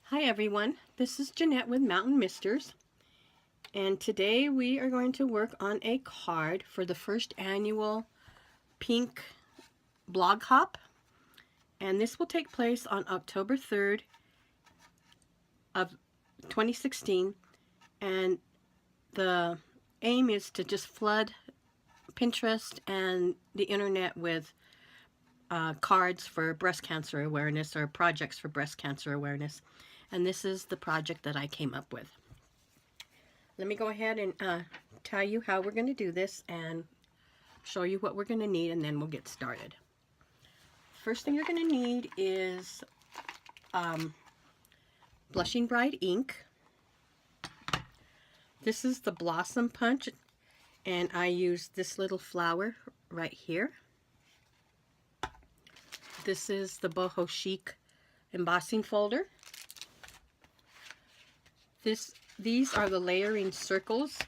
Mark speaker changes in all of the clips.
Speaker 1: Hi everyone, this is Jeanette with Mountain Misters, and today we are going to work on a card for the first annual Pink blog hop, and this will take place on October 3rd of 2016, and the aim is to just flood Pinterest and the internet with cards for breast cancer awareness or projects for breast cancer awareness. And this is the project that I came up with. Let me go ahead and tell you how we're going to do this and show you what we're going to need, and then we'll get started. First thing you're going to need is Blushing Bride ink. This is the Blossom Punch, and I use this little flower right here. This is the BoHo Chic embossing folder. These are the layering circles,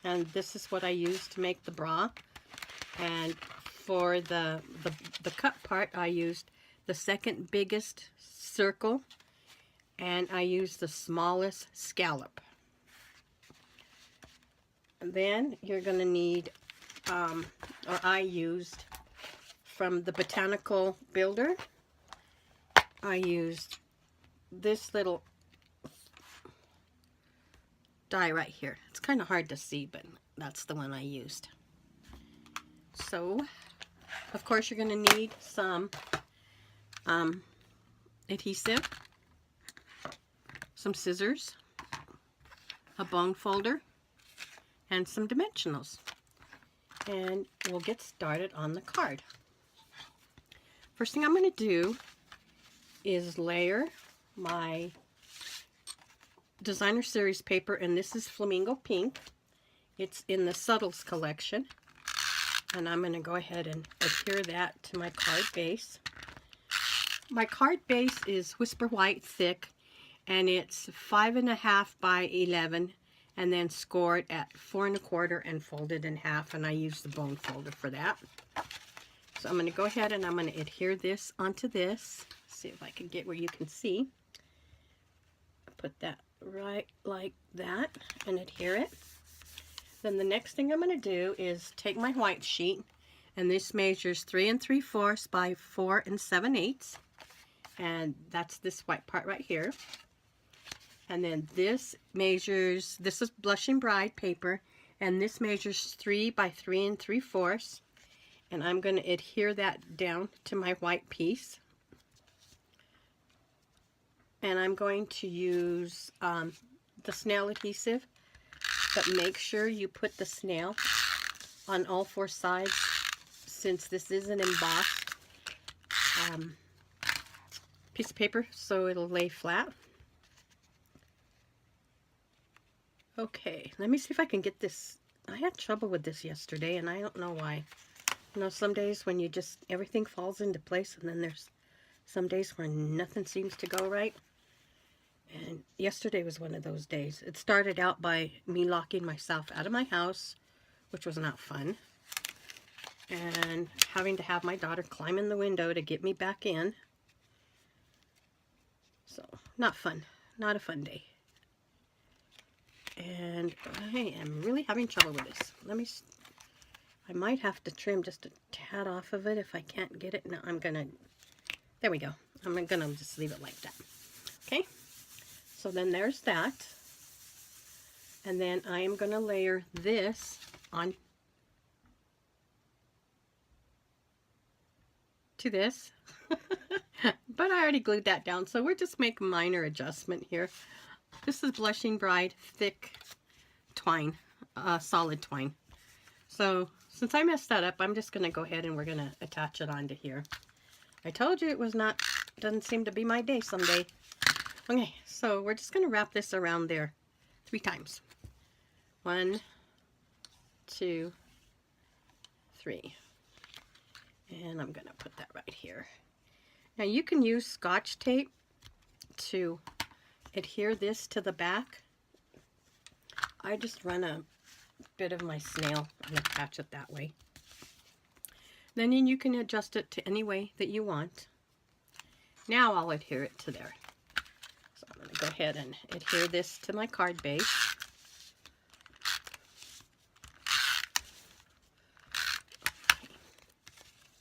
Speaker 1: and this is what I use to make the bra. And for the cut part, I used the second biggest circle, and I used the smallest scallop. And then you're going to need, or I used from the Botanical builder, I used this little die right here. It's kind of hard to see, but that's the one I used. So, of course, you're going to need some adhesive, some scissors, a bone folder, and some dimensionals. And we'll get started on the card. First thing I'm going to do is layer my designer series paper, and this is Flamingo pink. It's in the Subtles collection, and I'm going to go ahead and adhere that to my card base. My card base is Whisper White thick, and it's 5.5 by 11, and then scored at 4 1/4 and folded in half, and I use the bone folder for that. So I'm going to go ahead and I'm going to adhere this onto this. See if I can get where you can see. Put that right like that and adhere it. Then the next thing I'm going to do is take my white sheet, and this measures 3 3/4 by 4 7/8, and that's this white part right here. And then this measures, this is Blushing Bride paper, and this measures 3 by 3 3/4, and I'm going to adhere that down to my white piece. And I'm going to use the snail adhesive, but make sure you put the snail on all 4 sides, since this is an embossed piece of paper, so it'll lay flat. Okay, let me see if I can get this. I had trouble with this yesterday, and I don't know why. You know, some days when you just, everything falls into place, and then there's some days where nothing seems to go right. And yesterday was one of those days. It started out by me locking myself out of my house, which was not fun, and having to have my daughter climb in the window to get me back in. So, not fun. Not a fun day. And I am really having trouble with this. I might have to trim just a tad off of it if I can't get it. No, I'm gonna, there we go. I'm gonna just leave it like that. Okay? So then there's that. And then I am going to layer this on to this. But I already glued that down, so we're just making a minor adjustment here. This is Blushing Bride thick twine, solid twine. So since I messed that up, I'm just going to go ahead and we're going to attach it onto here. I told you it was not, doesn't seem to be my day someday. Okay, so we're just going to wrap this around there 3 times. 1, 2, 3. And I'm going to put that right here. Now you can use Scotch tape to adhere this to the back. I just run a bit of my snail and attach it that way. Then you can adjust it to any way that you want. Now I'll adhere it to there. So I'm going go ahead and adhere this to my card base.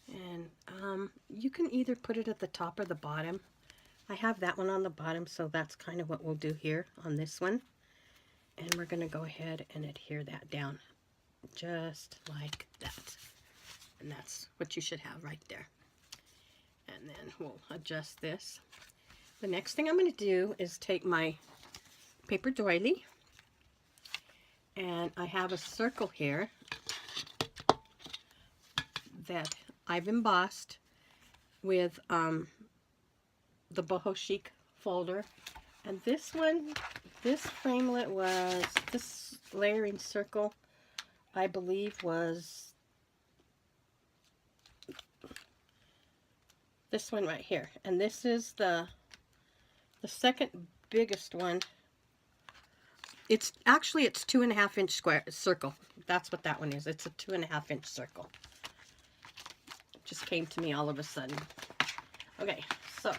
Speaker 1: And you can either put it at the top or the bottom. I have that one on the bottom, so that's kind of what we'll do here on this one. And we're going to go ahead and adhere that down just like that. And that's what you should have right there. And then we'll adjust this. The next thing I'm going to do is take my paper doily, and I have a circle here that I've embossed with the BoHo Chic folder. And this one, this framelit was, this layering circle, I believe was this one right here. And this is the second biggest one. It's actually, it's 2.5 inch square circle. That's what that one is. It's a 2.5 inch circle. It just came to me all of a sudden. Okay, so I'm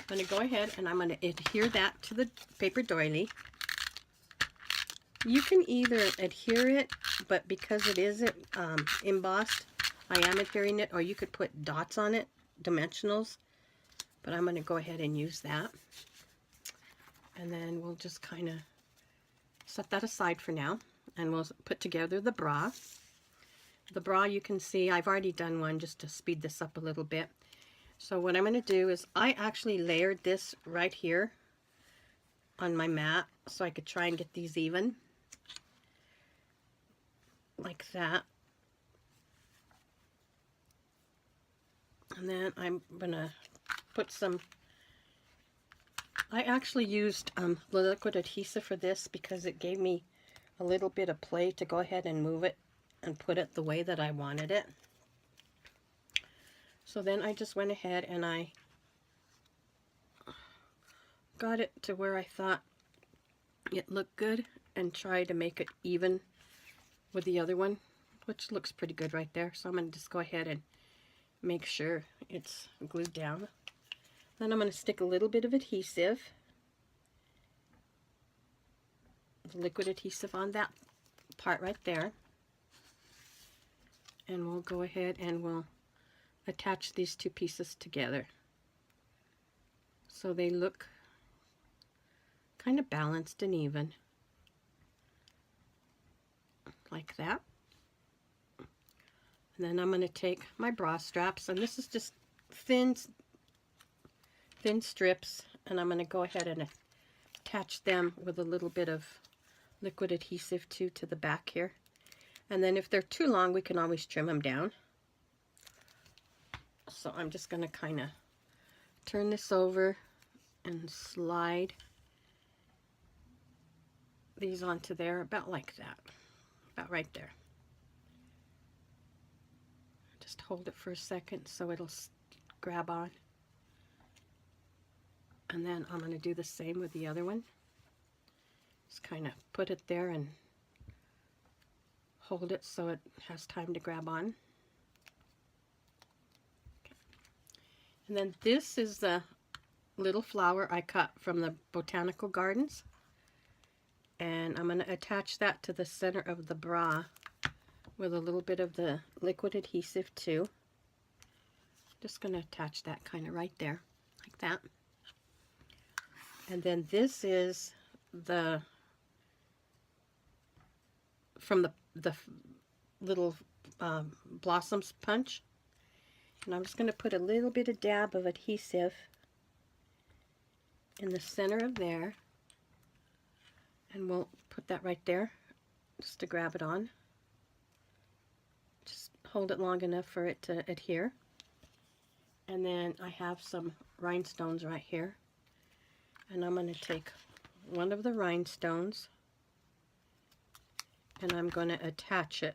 Speaker 1: going to go ahead and I'm going to adhere that to the paper doily. You can either adhere it, but because it isn't embossed, I am adhering it, or you could put dots on it, dimensionals, but I'm going to go ahead and use that. And then we'll just kind of set that aside for now, and we'll put together the bra. The bra, you can see I've already done one just to speed this up a little bit. So what I'm going to do is I actually layered this right here on my mat so I could try and get these even like that. And then I'm going to put some, I actually used liquid adhesive for this because it gave me a little bit of play to go ahead and move it and put it the way that I wanted it. So then I just went ahead and I got it to where I thought it looked good and tried to make it even with the other one, which looks pretty good right there. So I'm going to just go ahead and make sure it's glued down. Then I'm going to stick a little bit of adhesive, liquid adhesive on that part right there. And we'll go ahead and we'll attach these two pieces together so they look kind of balanced and even, like that. And then I'm going to take my bra straps, and this is just thin strips, and I'm going to go ahead and attach them with a little bit of liquid adhesive to the back here. And then if they're too long, we can always trim them down. So I'm just going to kind of turn this over and slide these onto there, about like that, about right there. Just hold it for a second so it'll grab on. And then I'm going to do the same with the other one. Just kind of put it there and hold it so it has time to grab on. Okay. And then this is the little flower I cut from the Botanical Gardens. And I'm going to attach that to the center of the bra with a little bit of the liquid adhesive too. Just going to attach that kind of right there, like that. And then this is the, from the little blossoms punch. And I'm just going to put a little bit of dab of adhesive in the center of there. And we'll put that right there just to grab it on. Just hold it long enough for it to adhere. And then I have some rhinestones right here. And I'm going to take one of the rhinestones and I'm going to attach it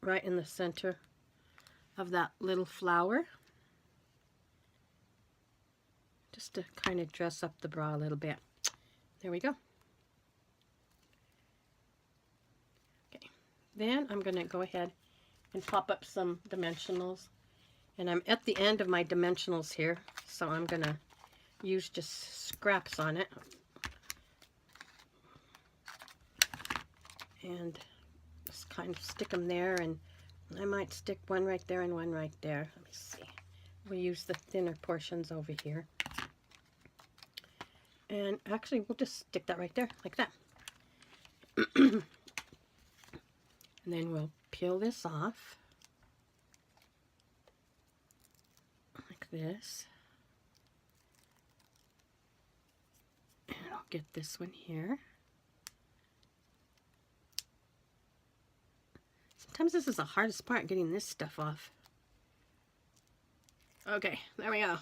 Speaker 1: right in the center of that little flower, just to kind of dress up the bra a little bit. There we go. Okay, then I'm going to go ahead and pop up some dimensionals, and I'm at the end of my dimensionals here, so I'm going to use just scraps on it. And just kind of stick them there, and I might stick one right there and one right there. Let me see. We'll use the thinner portions over here. And actually, we'll just stick that right there, like that. And then we'll peel this off, like this. And I'll get this one here. Sometimes this is the hardest part, getting this stuff off. Okay, there we go.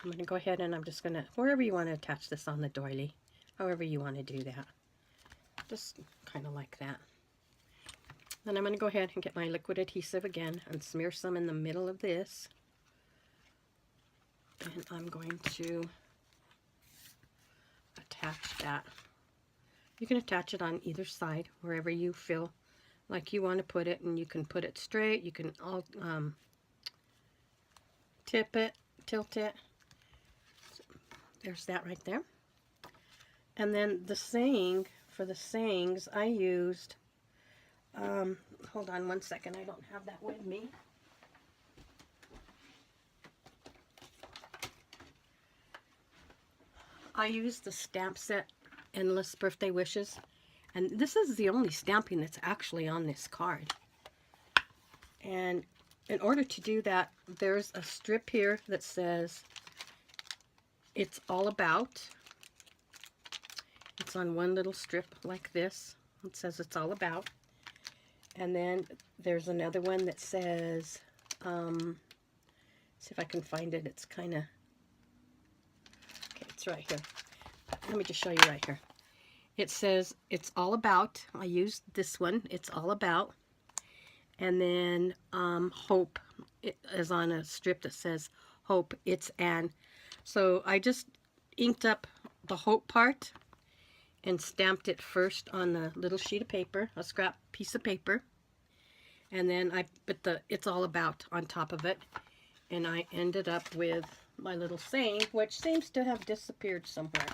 Speaker 1: I'm going to go ahead and I'm just going to, wherever you want to attach this on the doily, however you want to do that. Just kind of like that. Then I'm going to go ahead and get my liquid adhesive again and smear some in the middle of this. And I'm going to attach that. You can attach it on either side, wherever you feel like you want to put it, and you can put it straight. You can all tip it, tilt it. So there's that right there. And then the saying, for the sayings, I used, hold on one second, I don't have that with me. I used the stamp set Endless Birthday Wishes, and this is the only stamping that's actually on this card. And in order to do that, there's a strip here that says it's all about. It's on one little strip like this. It says it's all about. And then there's another one that says, see if I can find it. It's kind of, okay, it's right here. Let me just show you right here. It says it's all about. I used this one. It's all about. And then hope, it is on a strip that says hope. It's an. So I just inked up the hope part and stamped it first on the little sheet of paper, a scrap piece of paper. And then I put the it's all about on top of it. And I ended up with my little saying, which seems to have disappeared somewhere.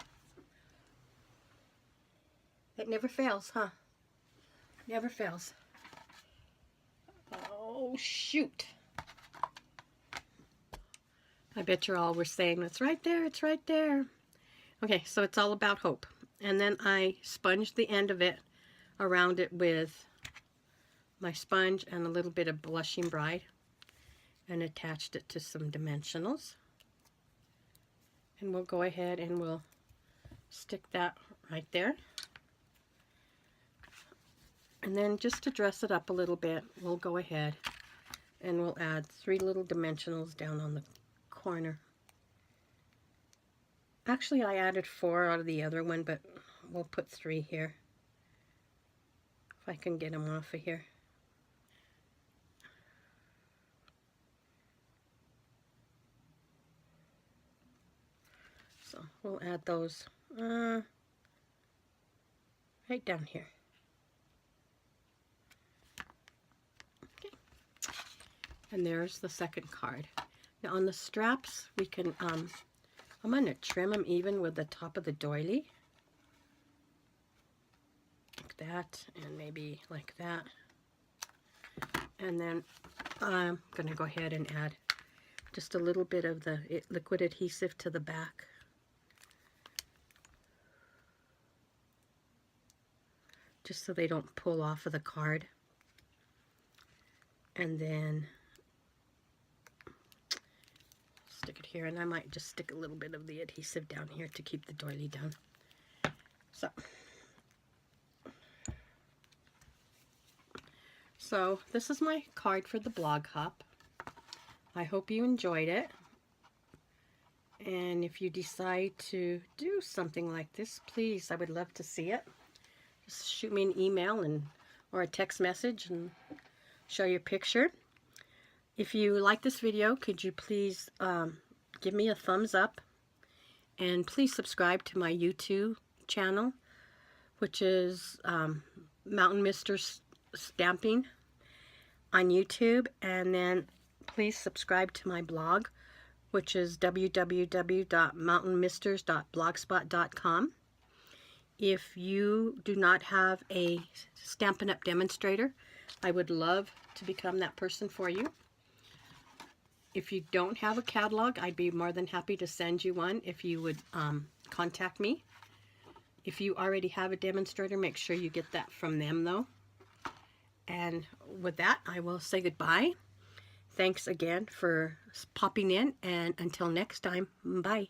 Speaker 1: It never fails, huh? Never fails. Oh, shoot. I bet you all were saying, it's right there, it's right there. Okay, so it's all about hope. And then I sponged the end of it around it with my sponge and a little bit of Blushing Bride and attached it to some dimensionals. And we'll go ahead and we'll stick that right there. And then just to dress it up a little bit, we'll go ahead and we'll add 3 little dimensionals down on the corner. Actually, I added 4 out of the other one, but we'll put 3 here. If I can get them off of here. So we'll add those right down here. Okay. And there's the second card. Now on the straps, we can, I'm going to trim them even with the top of the doily. Like that, and maybe like that. And then I'm going to go ahead and add just a little bit of the liquid adhesive to the back. Just so they don't pull off of the card. And then stick it here, and I might just stick a little bit of the adhesive down here to keep the doily down. So this is my card for the blog hop. I hope you enjoyed it. And if you decide to do something like this, please, I would love to see it. Just shoot me an email or a text message and show your picture. If you like this video, could you please give me a thumbs up, and please subscribe to my YouTube channel, which is Mountain Mister Stamping on YouTube. And then please subscribe to my blog, which is www.mountainmisters.blogspot.com. If you do not have a Stampin' Up! Demonstrator, I would love to become that person for you. If you don't have a catalog, I'd be more than happy to send you one if you would contact me. If you already have a demonstrator, make sure you get that from them though. And with that, I will say goodbye. Thanks again for popping in, and until next time, bye.